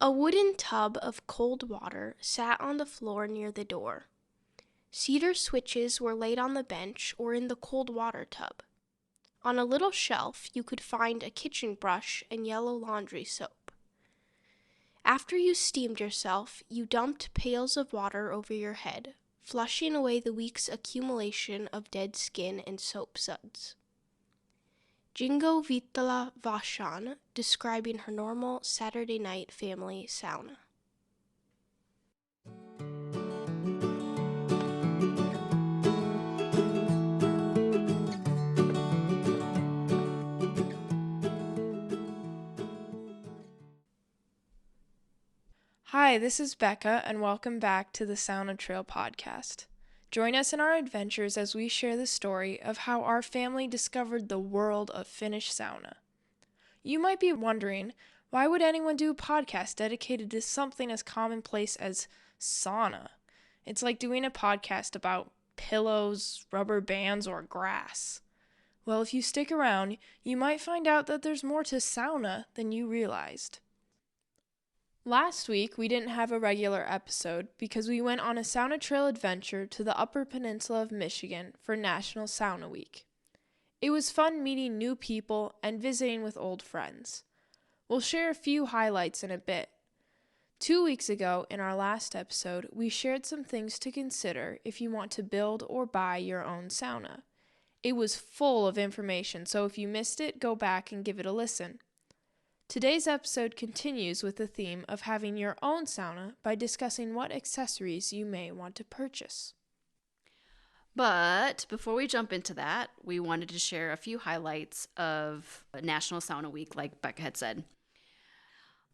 A wooden tub of cold water sat on the floor near the door. Cedar switches were laid on the bench or in the cold water tub. On a little shelf, you could find a kitchen brush and yellow laundry soap. After you steamed yourself, you dumped pails of water over your head, flushing away the week's accumulation of dead skin and soap suds. Jingo Vitala Vashan, describing her normal Saturday night family sauna. Hi, this is Becca, and welcome back to the Sauna Trail podcast. Join us in our adventures as we share the story of how our family discovered the world of Finnish sauna. You might be wondering, why would anyone do a podcast dedicated to something as commonplace as sauna? It's like doing a podcast about pillows, rubber bands, or grass. Well, if you stick around, you might find out that there's more to sauna than you realized. Last week, we didn't have a regular episode because we went on a sauna trail adventure to the Upper Peninsula of Michigan for National Sauna Week. It was fun meeting new people and visiting with old friends. We'll share a few highlights in a bit. 2 weeks ago, in our last episode, we shared some things to consider if you want to build or buy your own sauna. It was full of information, so if you missed it, go back and give it a listen. Today's episode continues with the theme of having your own sauna by discussing what accessories you may want to purchase. But before we jump into that, we wanted to share a few highlights of National Sauna Week, like Becca had said.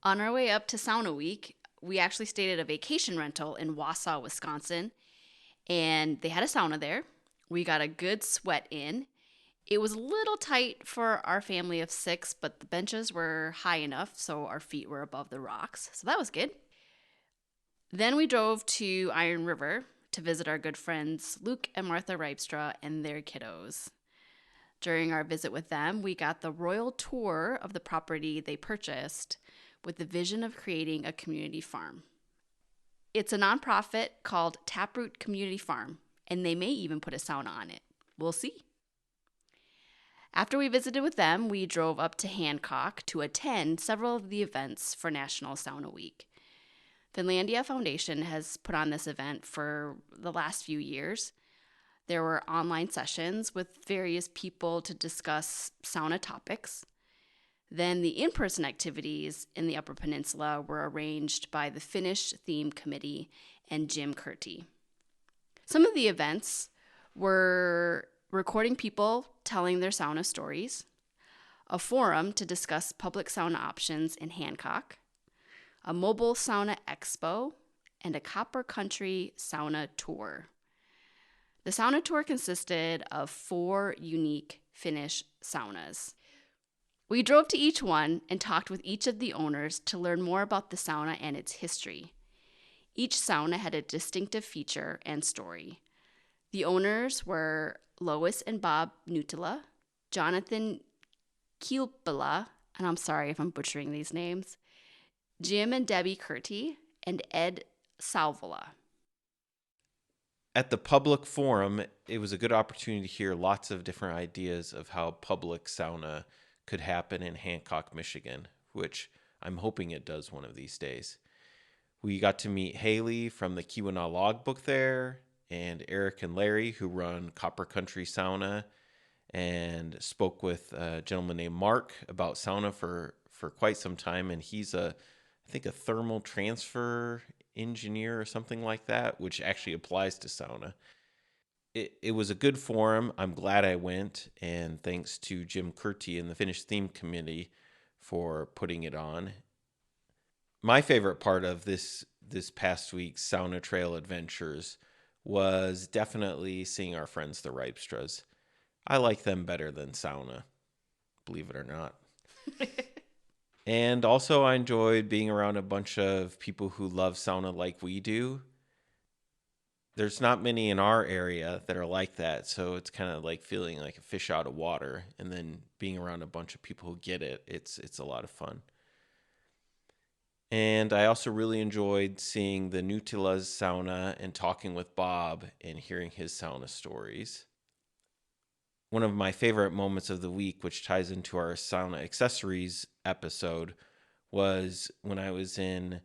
On our way up to Sauna Week, we actually stayed at a vacation rental in Wausau, Wisconsin, and they had a sauna there. We got a good sweat in. It was a little tight for our family of 6, but the benches were high enough so our feet were above the rocks. So that was good. Then we drove to Iron River to visit our good friends Luke and Martha Ripstra and their kiddos. During our visit with them, we got the royal tour of the property they purchased with the vision of creating a community farm. It's a nonprofit called Taproot Community Farm, and they may even put a sauna on it. We'll see. After we visited with them, we drove up to Hancock to attend several of the events for National Sauna Week. Finlandia Foundation has put on this event for the last few years. There were online sessions with various people to discuss sauna topics. Then the in-person activities in the Upper Peninsula were arranged by the Finnish Theme Committee and Jim Curti. Some of the events were recording people telling their sauna stories, a forum to discuss public sauna options in Hancock, a mobile sauna expo, and a Copper Country sauna tour. The sauna tour consisted of 4 unique Finnish saunas. We drove to each one and talked with each of the owners to learn more about the sauna and its history. Each sauna had a distinctive feature and story. The owners were Lois and Bob Nutila, Jonathan Kielpala, and I'm sorry if I'm butchering these names, Jim and Debbie Curti, and Ed Salvola. At the public forum, it was a good opportunity to hear lots of different ideas of how public sauna could happen in Hancock, Michigan, which I'm hoping it does one of these days. We got to meet Haley from the Keweenaw Logbook there, and Eric and Larry, who run Copper Country Sauna, and spoke with a gentleman named Mark about sauna for quite some time, and he's I think a thermal transfer engineer or something like that, which actually applies to sauna. It was a good forum. I'm glad I went, and thanks to Jim Curti and the Finnish Theme Committee for putting it on. My favorite part of this past week's Sauna Trail adventures was definitely seeing our friends the Ripstras. I like them better than sauna, believe it or not. And also I enjoyed being around a bunch of people who love sauna like we do. There's not many in our area that are like that, so it's kind of like feeling like a fish out of water, and then being around a bunch of people who get it, it's a lot of fun. And I also really enjoyed seeing the Nutila's sauna and talking with Bob and hearing his sauna stories. One of my favorite moments of the week, which ties into our sauna accessories episode, was when I was in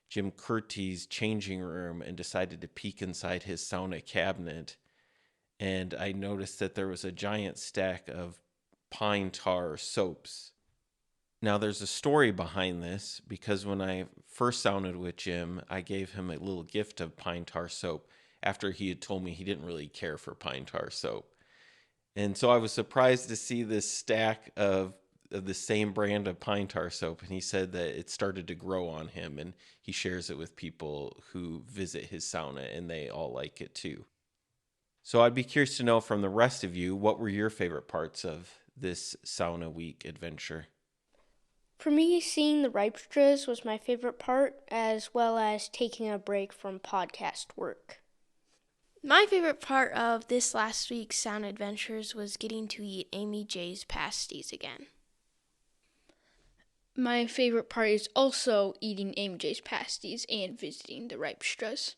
Jim Curtie's changing room and decided to peek inside his sauna cabinet. And I noticed that there was a giant stack of pine tar soaps. Now, there's a story behind this because when I first sauned with Jim, I gave him a little gift of pine tar soap after he had told me he didn't really care for pine tar soap. And so I was surprised to see this stack of the same brand of pine tar soap. And he said that it started to grow on him and he shares it with people who visit his sauna and they all like it too. So I'd be curious to know from the rest of you, what were your favorite parts of this sauna week adventure? For me, seeing the Ripstras was my favorite part, as well as taking a break from podcast work. My favorite part of this last week's sauna adventures was getting to eat Amy J's pasties again. My favorite part is also eating Amy J's pasties and visiting the Ripstras.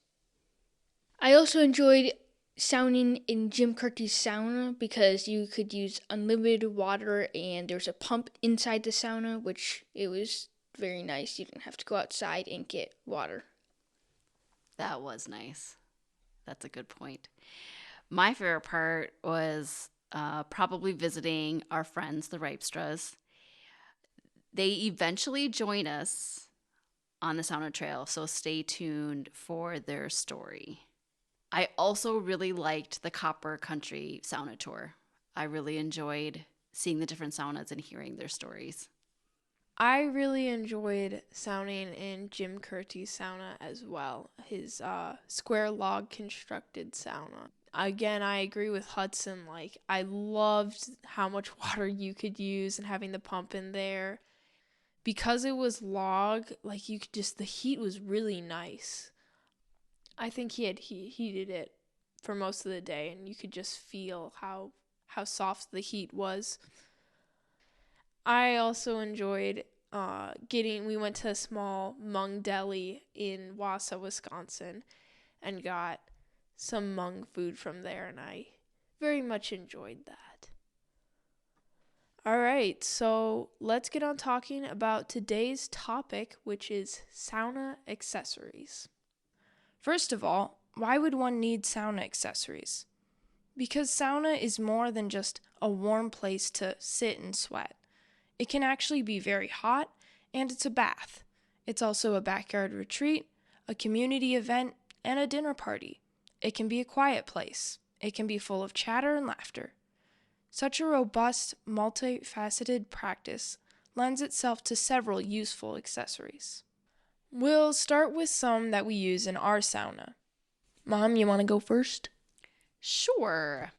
I also enjoyed sauning in Jim Curtie's sauna because you could use unlimited water and there's a pump inside the sauna, which it was very nice. You didn't have to go outside and get water. That was nice. That's a good point. My favorite part was probably visiting our friends, the Ripestras. They eventually join us on the sauna trail, so stay tuned for their story. I also really liked the Copper Country sauna tour. I really enjoyed seeing the different saunas and hearing their stories. I really enjoyed sauning in Jim Curtie's sauna as well, his square log constructed sauna. Again, I agree with Hudson. Like, I loved how much water you could use and having the pump in there. Because it was log, like, you could just, the heat was really nice. I think he heated it for most of the day, and you could just feel how soft the heat was. I also enjoyed we went to a small Hmong deli in Wausau, Wisconsin, and got some Hmong food from there, and I very much enjoyed that. All right, so let's get on talking about today's topic, which is sauna accessories. First of all, why would one need sauna accessories? Because sauna is more than just a warm place to sit and sweat. It can actually be very hot, and it's a bath. It's also a backyard retreat, a community event, and a dinner party. It can be a quiet place. It can be full of chatter and laughter. Such a robust, multifaceted practice lends itself to several useful accessories. We'll start with some that we use in our sauna. Mom, you want to go first? Sure.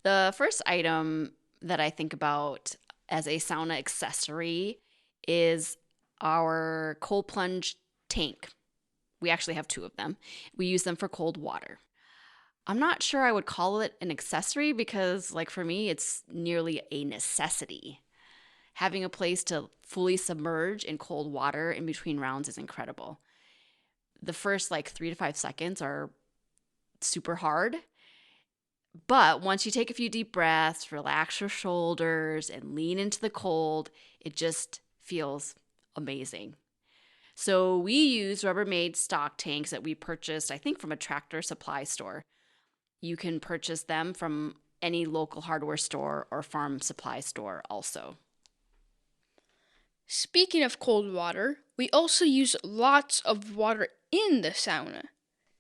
The first item that I think about as a sauna accessory is our cold plunge tank. We actually have two of them. We use them for cold water. I'm not sure I would call it an accessory because, like, for me, it's nearly a necessity. Having a place to fully submerge in cold water in between rounds is incredible. The first 3 to 5 seconds are super hard, but once you take a few deep breaths, relax your shoulders, and lean into the cold, it just feels amazing. So we use Rubbermaid stock tanks that we purchased, I think, from a Tractor Supply store. You can purchase them from any local hardware store or farm supply store also. Speaking of cold water, we also use lots of water in the sauna.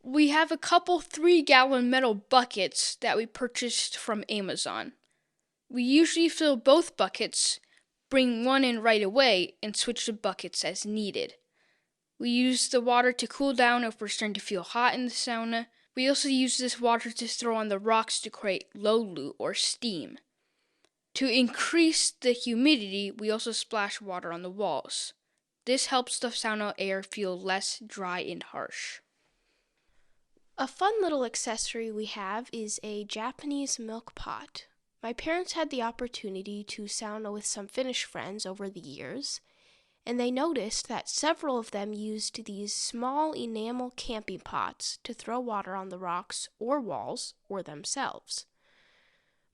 We have a couple 3-gallon metal buckets that we purchased from Amazon. We usually fill both buckets, bring one in right away, and switch the buckets as needed. We use the water to cool down if we're starting to feel hot in the sauna. We also use this water to throw on the rocks to create lolu or steam. To increase the humidity, we also splash water on the walls. This helps the sauna air feel less dry and harsh. A fun little accessory we have is a Japanese milk pot. My parents had the opportunity to sauna with some Finnish friends over the years, and they noticed that several of them used these small enamel camping pots to throw water on the rocks or walls or themselves.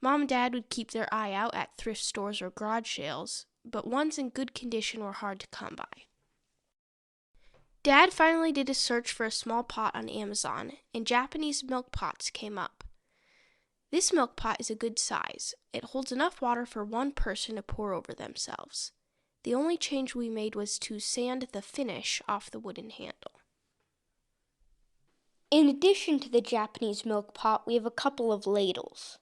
Mom and Dad would keep their eye out at thrift stores or garage sales, but ones in good condition were hard to come by. Dad finally did a search for a small pot on Amazon, and Japanese milk pots came up. This milk pot is a good size. It holds enough water for one person to pour over themselves. The only change we made was to sand the finish off the wooden handle. In addition to the Japanese milk pot, we have a couple of ladles.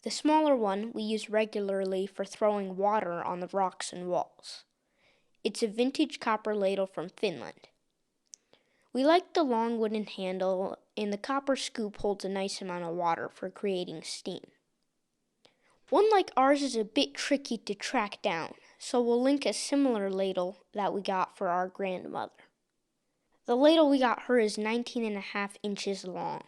The smaller one we use regularly for throwing water on the rocks and walls. It's a vintage copper ladle from Finland. We like the long wooden handle, and the copper scoop holds a nice amount of water for creating steam. One like ours is a bit tricky to track down, so we'll link a similar ladle that we got for our grandmother. The ladle we got her is 19.5 inches long.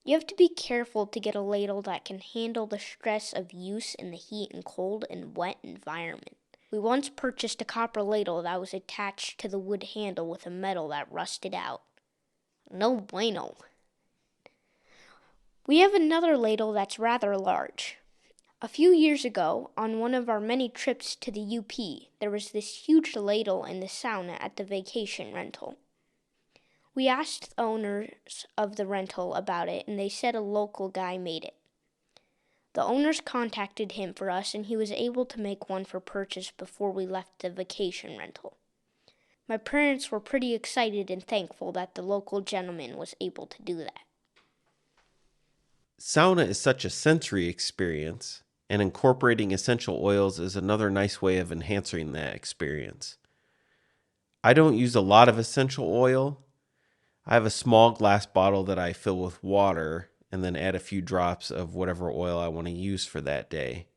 You have to be careful to get a ladle that can handle the stress of use in the heat and cold and wet environment. We once purchased a copper ladle that was attached to the wood handle with a metal that rusted out. No bueno. We have another ladle that's rather large. A few years ago, on one of our many trips to the UP, there was this huge ladle in the sauna at the vacation rental. We asked the owners of the rental about it, and they said a local guy made it. The owners contacted him for us, and he was able to make one for purchase before we left the vacation rental. My parents were pretty excited and thankful that the local gentleman was able to do that. Sauna is such a sensory experience, and incorporating essential oils is another nice way of enhancing that experience. I don't use a lot of essential oil. I have a small glass bottle that I fill with water and then add a few drops of whatever oil I want to use for that day.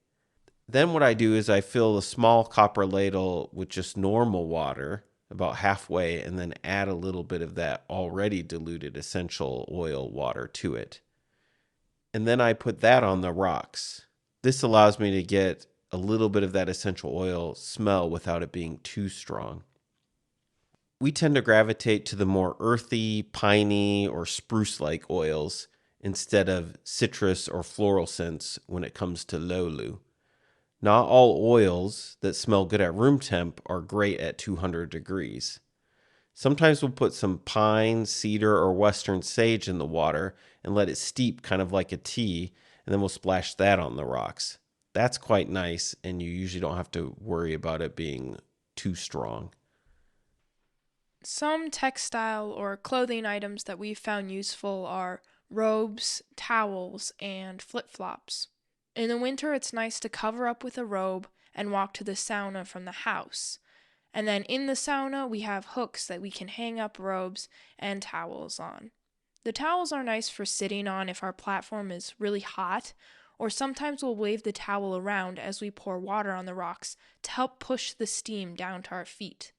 Then what I do is I fill a small copper ladle with just normal water, about halfway, and then add a little bit of that already diluted essential oil water to it. And then I put that on the rocks. This allows me to get a little bit of that essential oil smell without it being too strong. We tend to gravitate to the more earthy, piney, or spruce-like oils instead of citrus or floral scents when it comes to lolu. Not all oils that smell good at room temp are great at 200 degrees. Sometimes we'll put some pine, cedar, or western sage in the water and let it steep kind of like a tea, and then we'll splash that on the rocks. That's quite nice, and you usually don't have to worry about it being too strong. Some textile or clothing items that we've found useful are robes, towels, and flip-flops. In the winter, it's nice to cover up with a robe and walk to the sauna from the house. And then in the sauna, we have hooks that we can hang up robes and towels on. The towels are nice for sitting on if our platform is really hot, or sometimes we'll wave the towel around as we pour water on the rocks to help push the steam down to our feet.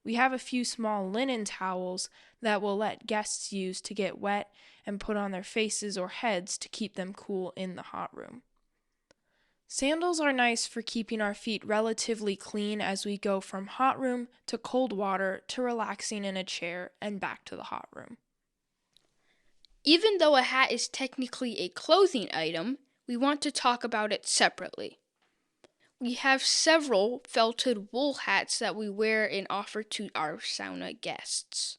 We have a few small linen towels that we'll let guests use to get wet and put on their faces or heads to keep them cool in the hot room. Sandals are nice for keeping our feet relatively clean as we go from hot room to cold water to relaxing in a chair and back to the hot room. Even though a hat is technically a clothing item, we want to talk about it separately. We have several felted wool hats that we wear and offer to our sauna guests.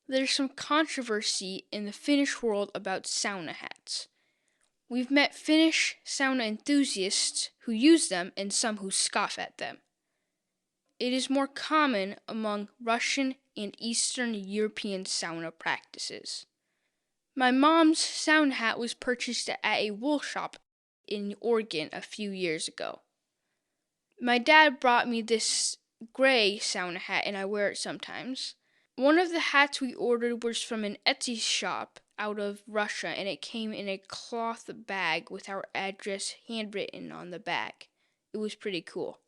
There's some controversy in the Finnish world about sauna hats. We've met Finnish sauna enthusiasts who use them and some who scoff at them. It is more common among Russian and Eastern European sauna practices. My mom's sauna hat was purchased at a wool shop in Oregon a few years ago. My dad brought me this gray sauna hat and I wear it sometimes. One of the hats we ordered was from an Etsy shop out of Russia, and it came in a cloth bag with our address handwritten on the bag. It was pretty cool.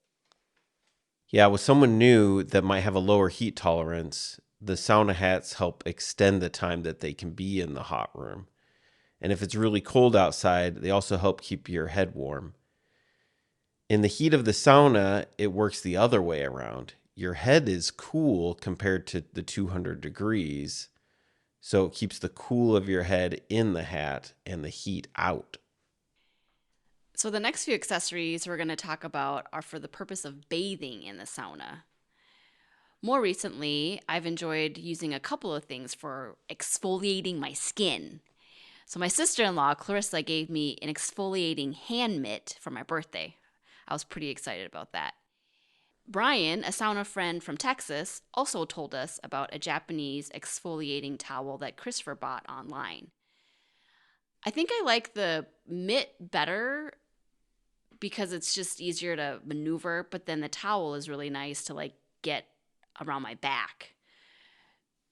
Yeah, with someone new that might have a lower heat tolerance, the sauna hats help extend the time that they can be in the hot room. And if it's really cold outside, they also help keep your head warm. In the heat of the sauna, it works the other way around. Your head is cool compared to the 200 degrees, so it keeps the cool of your head in the hat and the heat out. So the next few accessories we're going to talk about are for the purpose of bathing in the sauna. More recently, I've enjoyed using a couple of things for exfoliating my skin. So my sister-in-law, Clarissa, gave me an exfoliating hand mitt for my birthday. I was pretty excited about that. Brian, a sauna friend from Texas, also told us about a Japanese exfoliating towel that Christopher bought online. I think I like the mitt better because it's just easier to maneuver, but then the towel is really nice to like get around my back.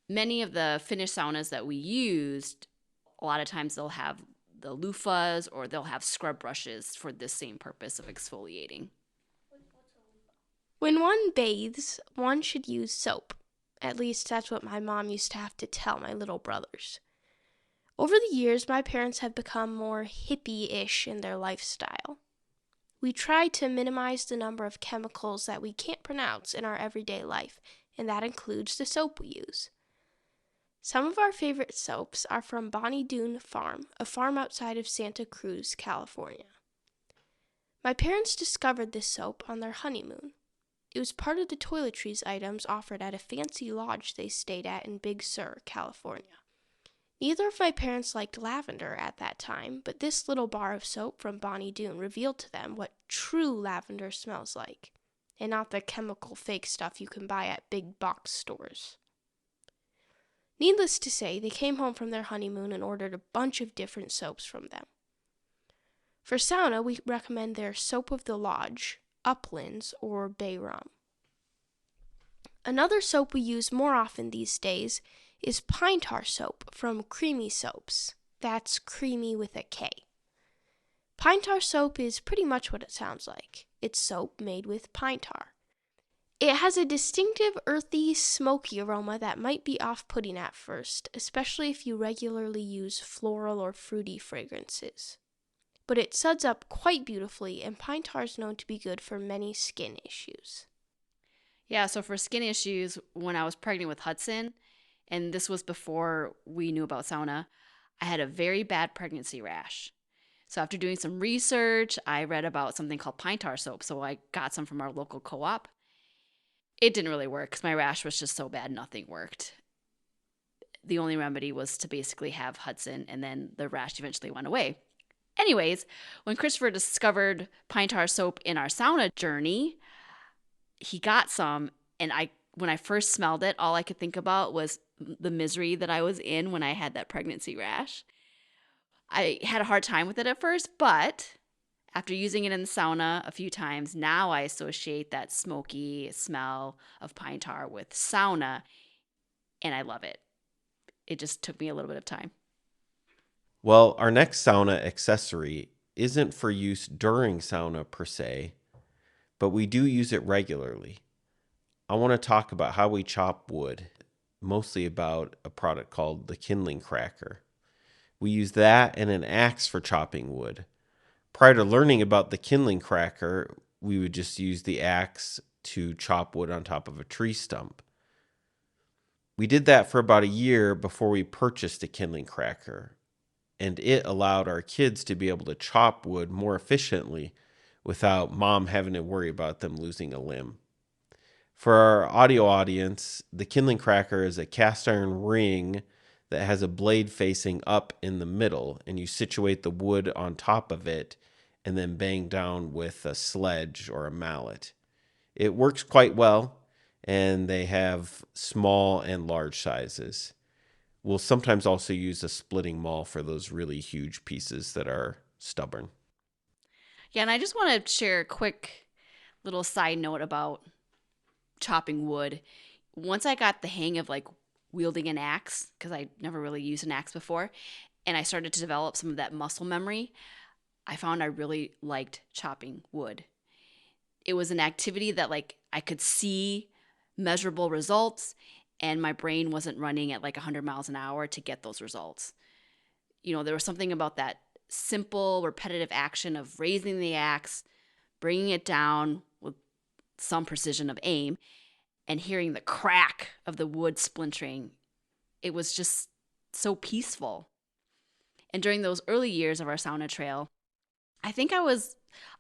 Many of the Finnish saunas that we used, a lot of times they'll have the loofahs or they'll have scrub brushes for this same purpose of exfoliating. When one bathes, one should use soap. At least that's what my mom used to have to tell my little brothers. Over the years, my parents have become more hippie-ish in their lifestyle. We try to minimize the number of chemicals that we can't pronounce in our everyday life, and that includes the soap we use. Some of our favorite soaps are from Bonnie Doon Farm, a farm outside of Santa Cruz, California. My parents discovered this soap on their honeymoon. It was part of the toiletries items offered at a fancy lodge they stayed at in Big Sur, California. Neither of my parents liked lavender at that time, but this little bar of soap from Bonnie Doon revealed to them what true lavender smells like, and not the chemical fake stuff you can buy at big box stores. Needless to say, they came home from their honeymoon and ordered a bunch of different soaps from them. For sauna, we recommend their Soap of the Lodge, Uplands, or Bay Rum. Another soap we use more often these days is pine tar soap from Creamy Soaps. That's creamy with a K. Pine tar soap is pretty much what it sounds like. It's soap made with pine tar. It has a distinctive earthy, smoky aroma that might be off-putting at first, especially if you regularly use floral or fruity fragrances. But it suds up quite beautifully, and pine tar is known to be good for many skin issues. Yeah, so for skin issues, when I was pregnant with Hudson, and this was before we knew about sauna, I had a very bad pregnancy rash. So after doing some research, I read about something called pine tar soap, so I got some from our local co-op. It didn't really work because my rash was just so bad, nothing worked. The only remedy was to basically have Hudson, and then the rash eventually went away. Anyways, when Christopher discovered pine tar soap in our sauna journey, he got some, and when I first smelled it, all I could think about was the misery that I was in when I had that pregnancy rash. I had a hard time with it at first, but after using it in the sauna a few times, now I associate that smoky smell of pine tar with sauna, and I love it. It just took me a little bit of time. Well, our next sauna accessory isn't for use during sauna per se, but we do use it regularly. I want to talk about how we chop wood, mostly about a product called the kindling cracker. We use that and an axe for chopping wood. Prior to learning about the kindling cracker, we would just use the axe to chop wood on top of a tree stump. We did that for about a year before we purchased a kindling cracker, and it allowed our kids to be able to chop wood more efficiently without mom having to worry about them losing a limb. For our audio audience, the kindling cracker is a cast iron ring that has a blade facing up in the middle, and you situate the wood on top of it and then bang down with a sledge or a mallet. It works quite well, and they have small and large sizes. We'll sometimes also use a splitting maul for those really huge pieces that are stubborn. Yeah, and I just want to share a quick little side note about chopping wood. Once I got the hang of like wielding an axe, because I never really used an axe before, and I started to develop some of that muscle memory, I found I really liked chopping wood. It was an activity that like I could see measurable results, and my brain wasn't running at like 100 miles an hour to get those results. You know, there was something about that simple, repetitive action of raising the axe, bringing it down with some precision of aim, and hearing the crack of the wood splintering. It was just so peaceful. And during those early years of our sauna trail, I think I was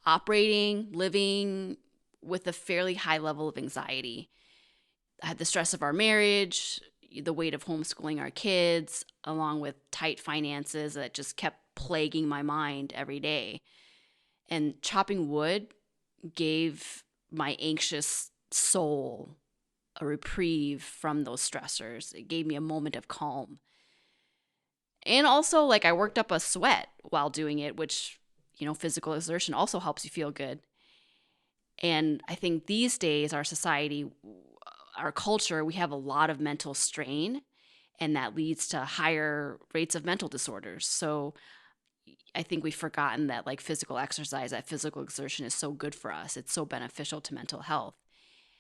living with a fairly high level of anxiety. I had the stress of our marriage, the weight of homeschooling our kids, along with tight finances that just kept plaguing my mind every day. And chopping wood gave my anxious soul a reprieve from those stressors. It gave me a moment of calm. And also, like, I worked up a sweat while doing it, which, physical exertion also helps you feel good. And I think these days, our society, our culture, we have a lot of mental strain, and that leads to higher rates of mental disorders. So I think we've forgotten that, like, physical exercise, that physical exertion is so good for us. It's so beneficial to mental health.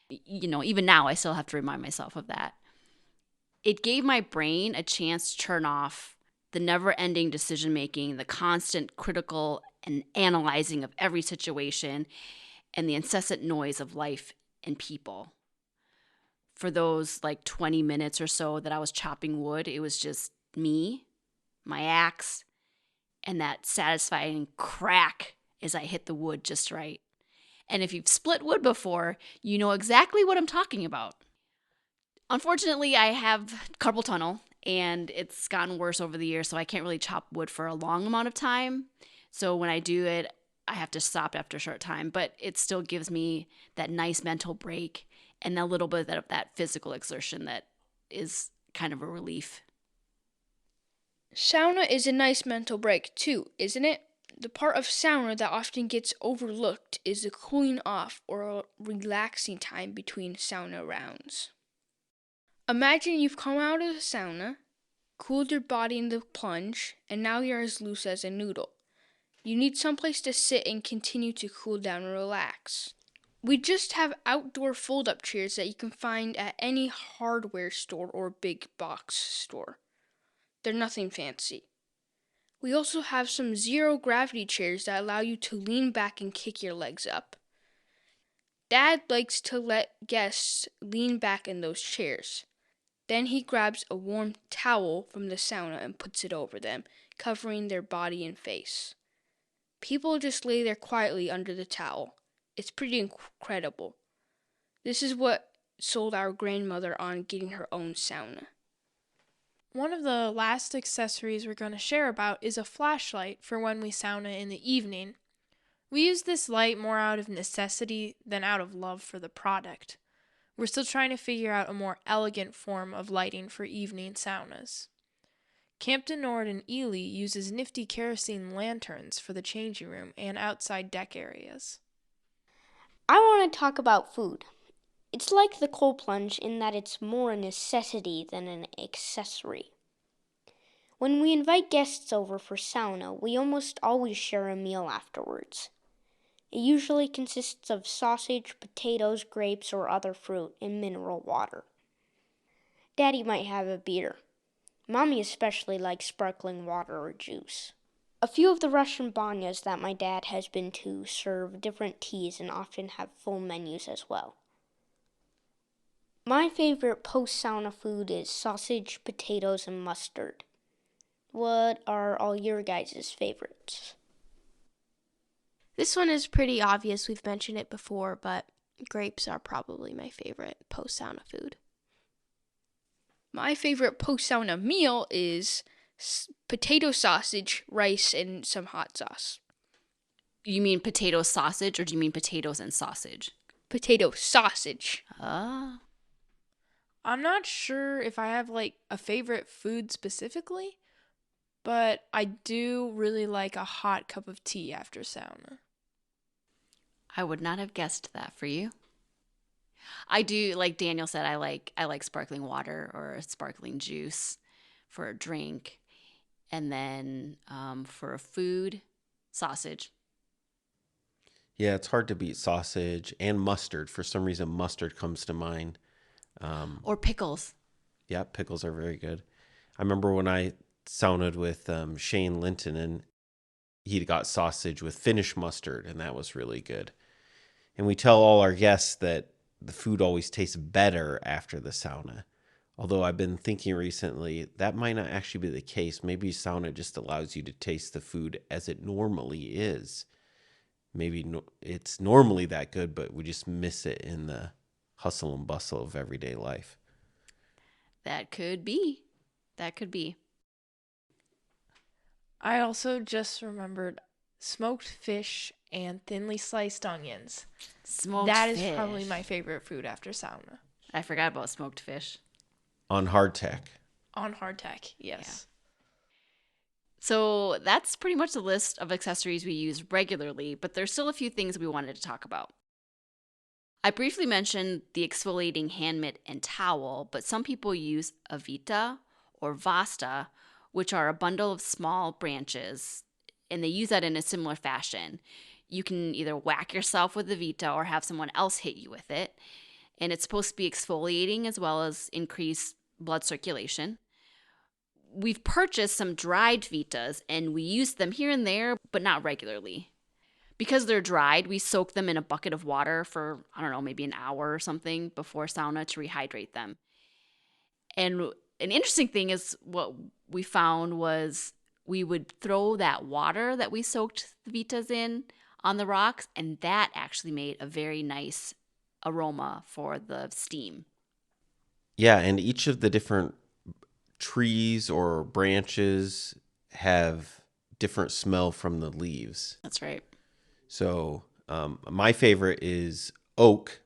Even now, I still have to remind myself of that. It gave my brain a chance to turn off the never-ending decision-making, the constant critical and analyzing of every situation, and the incessant noise of life and people. For those 20 minutes or so that I was chopping wood, it was just me, my axe, and that satisfying crack as I hit the wood just right. And if you've split wood before, you know exactly what I'm talking about. Unfortunately, I have carpal tunnel, and it's gotten worse over the years, so I can't really chop wood for a long amount of time. So when I do it, I have to stop after a short time, but it still gives me that nice mental break and a little bit of that physical exertion that is kind of a relief. Sauna is a nice mental break too, isn't it? The part of sauna that often gets overlooked is the cooling off or relaxing time between sauna rounds. Imagine you've come out of the sauna, cooled your body in the plunge, and now you're as loose as a noodle. You need someplace to sit and continue to cool down and relax. We just have outdoor fold-up chairs that you can find at any hardware store or big box store. They're nothing fancy. We also have some zero-gravity chairs that allow you to lean back and kick your legs up. Dad likes to let guests lean back in those chairs. Then he grabs a warm towel from the sauna and puts it over them, covering their body and face. People just lay there quietly under the towel. It's pretty incredible. This is what sold our grandmother on getting her own sauna. One of the last accessories we're going to share about is a flashlight for when we sauna in the evening. We use this light more out of necessity than out of love for the product. We're still trying to figure out a more elegant form of lighting for evening saunas. Campton Nord in Ely uses nifty kerosene lanterns for the changing room and outside deck areas. I want to talk about food. It's like the cold plunge in that it's more a necessity than an accessory. When we invite guests over for sauna, we almost always share a meal afterwards. It usually consists of sausage, potatoes, grapes, or other fruit, and mineral water. Daddy might have a beer. Mommy especially likes sparkling water or juice. A few of the Russian banyas that my dad has been to serve different teas and often have full menus as well. My favorite post-sauna food is sausage, potatoes, and mustard. What are all your guys' favorites? This one is pretty obvious. We've mentioned it before, but grapes are probably my favorite post-sauna food. My favorite post-sauna meal is potato sausage, rice, and some hot sauce. You mean potato sausage, or do you mean potatoes and sausage? Potato sausage. Ah. I'm not sure if I have a favorite food specifically, but I do really like a hot cup of tea after sauna. I would not have guessed that for you. I do, like Daniel said, I like sparkling water or sparkling juice for a drink. And then for a food, sausage. Yeah, it's hard to beat sausage and mustard. For some reason, mustard comes to mind. Or pickles. Yeah, pickles are very good. I remember when I sauna'd with Shane Linton, and he got sausage with Finnish mustard, and that was really good. And we tell all our guests that the food always tastes better after the sauna. Although I've been thinking recently that might not actually be the case. Maybe sauna just allows you to taste the food as it normally is. Maybe it's normally that good, but we just miss it in the hustle and bustle of everyday life. That could be. That could be. I also just remembered smoked fish and thinly sliced onions. Smoked That fish. is probably my favorite food after sauna. I forgot about smoked fish. On hardtack. On hardtack, yes. So that's pretty much the list of accessories we use regularly, but there's still a few things we wanted to talk about. I briefly mentioned the exfoliating hand mitt and towel, but some people use a Vihta or Vasta, which are a bundle of small branches, and they use that in a similar fashion. You can either whack yourself with the Vihta or have someone else hit you with it, and it's supposed to be exfoliating as well as increase blood circulation. We've purchased some dried Vihtas, and we use them here and there, but not regularly. Because they're dried, we soak them in a bucket of water for, I don't know, maybe an hour or something before sauna to rehydrate them. And an interesting thing is what we found was we would throw that water that we soaked the Vihtas in on the rocks, and that actually made a very nice aroma for the steam. Yeah, and each of the different trees or branches have different smell from the leaves. That's right. So my favorite is oak,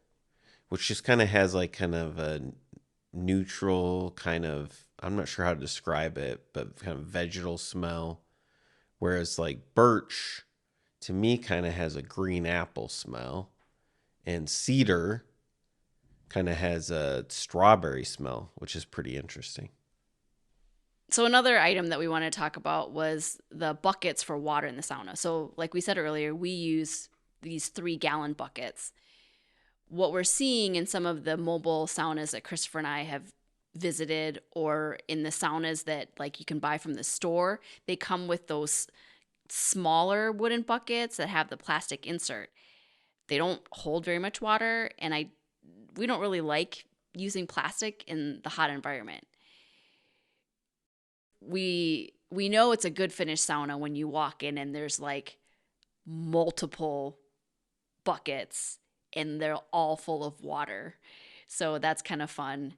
which just kind of has like kind of a neutral kind of, I'm not sure how to describe it, but kind of vegetal smell. Whereas like birch, to me, kind of has a green apple smell. And cedar kind of has a strawberry smell, which is pretty interesting. So another item that we wanted to talk about was the buckets for water in the sauna. So like we said earlier, we use these 3-gallon buckets. What we're seeing in some of the mobile saunas that Christopher and I have visited, or in the saunas that like you can buy from the store, they come with those smaller wooden buckets that have the plastic insert. They don't hold very much water, and we don't really like using plastic in the hot environment. We know it's a good finished sauna when you walk in and there's like multiple buckets and they're all full of water. So that's kind of fun.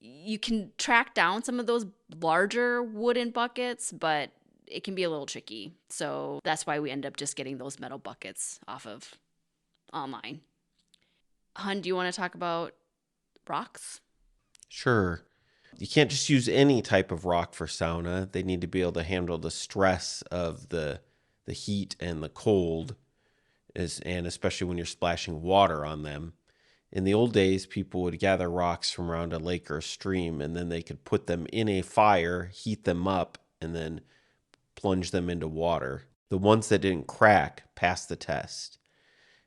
You can track down some of those larger wooden buckets, but it can be a little tricky. So that's why we end up just getting those metal buckets off of online. Hun, do you want to talk about rocks? Sure. You can't just use any type of rock for sauna. They need to be able to handle the stress of the heat and the cold, and especially when you're splashing water on them. In the old days, people would gather rocks from around a lake or a stream, and then they could put them in a fire, heat them up, and then plunge them into water. The ones that didn't crack passed the test.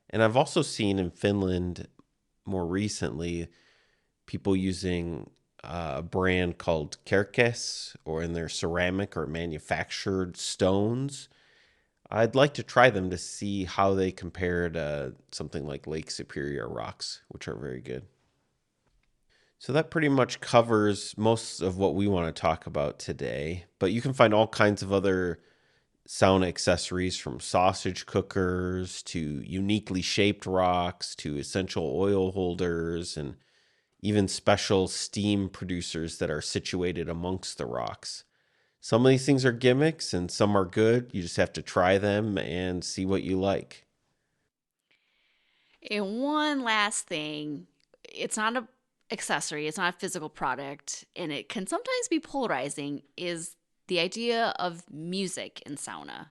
And I've also seen in Finland more recently people using a brand called Kerkes, or in their ceramic or manufactured stones. I'd like to try them to see how they compare to something like Lake Superior rocks, which are very good. So that pretty much covers most of what we want to talk about today. But you can find all kinds of other sauna accessories, from sausage cookers to uniquely shaped rocks to essential oil holders, and even special steam producers that are situated amongst the rocks. Some of these things are gimmicks and some are good. You just have to try them and see what you like. And one last thing, it's not an accessory, it's not a physical product, and it can sometimes be polarizing, is the idea of music in sauna.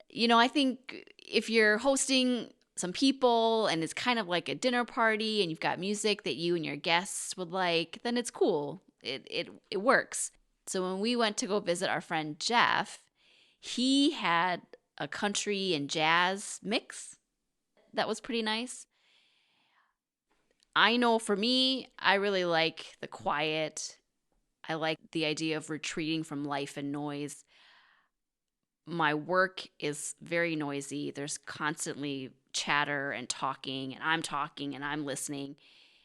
You know, I think if you're hosting some people and it's kind of like a dinner party and you've got music that you and your guests would like, then it's cool. It works. So when we went to go visit our friend Jeff, he had a country and jazz mix that was pretty nice. I know for me, I really like the quiet. I like the idea of retreating from life and noise. My work is very noisy. There's constantly chatter and talking, and I'm listening.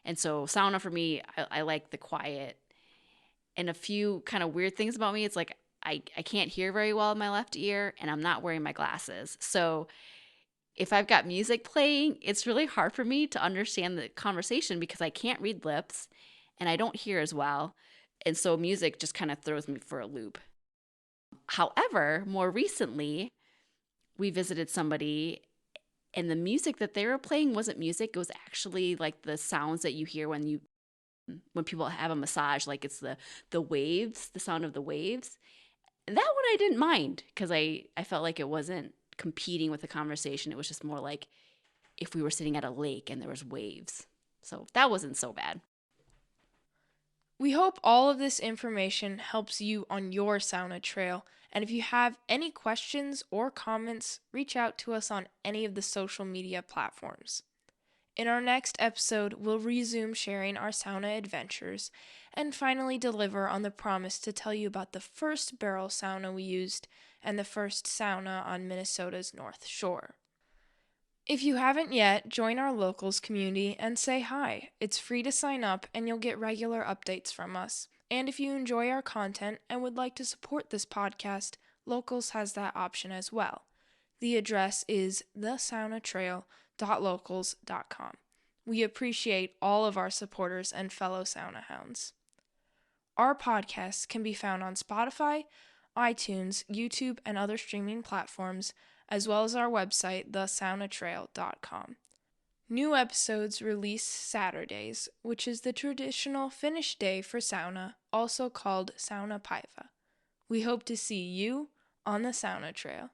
And so sauna for me, I like the quiet. And a few kind of weird things about me, it's like I can't hear very well in my left ear, and I'm not wearing my glasses. So if I've got music playing, it's really hard for me to understand the conversation because I can't read lips and I don't hear as well. And so music just kind of throws me for a loop. However, more recently, we visited somebody and the music that they were playing wasn't music. It was actually like the sounds that you hear when people have a massage, like it's the waves, the sound of the waves. That one I didn't mind because I felt like it wasn't competing with the conversation. It was just more like if we were sitting at a lake and there was waves. So that wasn't so bad. We hope all of this information helps you on your sauna trail. And if you have any questions or comments, reach out to us on any of the social media platforms. In our next episode, we'll resume sharing our sauna adventures and finally deliver on the promise to tell you about the first barrel sauna we used and the first sauna on Minnesota's North Shore. If you haven't yet, join our locals community and say hi. It's free to sign up and you'll get regular updates from us. And if you enjoy our content and would like to support this podcast, Locals has that option as well. The address is thesaunatrail.locals.com. We appreciate all of our supporters and fellow sauna hounds. Our podcasts can be found on Spotify, iTunes, YouTube, and other streaming platforms, as well as our website, thesaunatrail.com. New episodes release Saturdays, which is the traditional Finnish day for sauna, also called Sauna Päivä. We hope to see you on the sauna trail.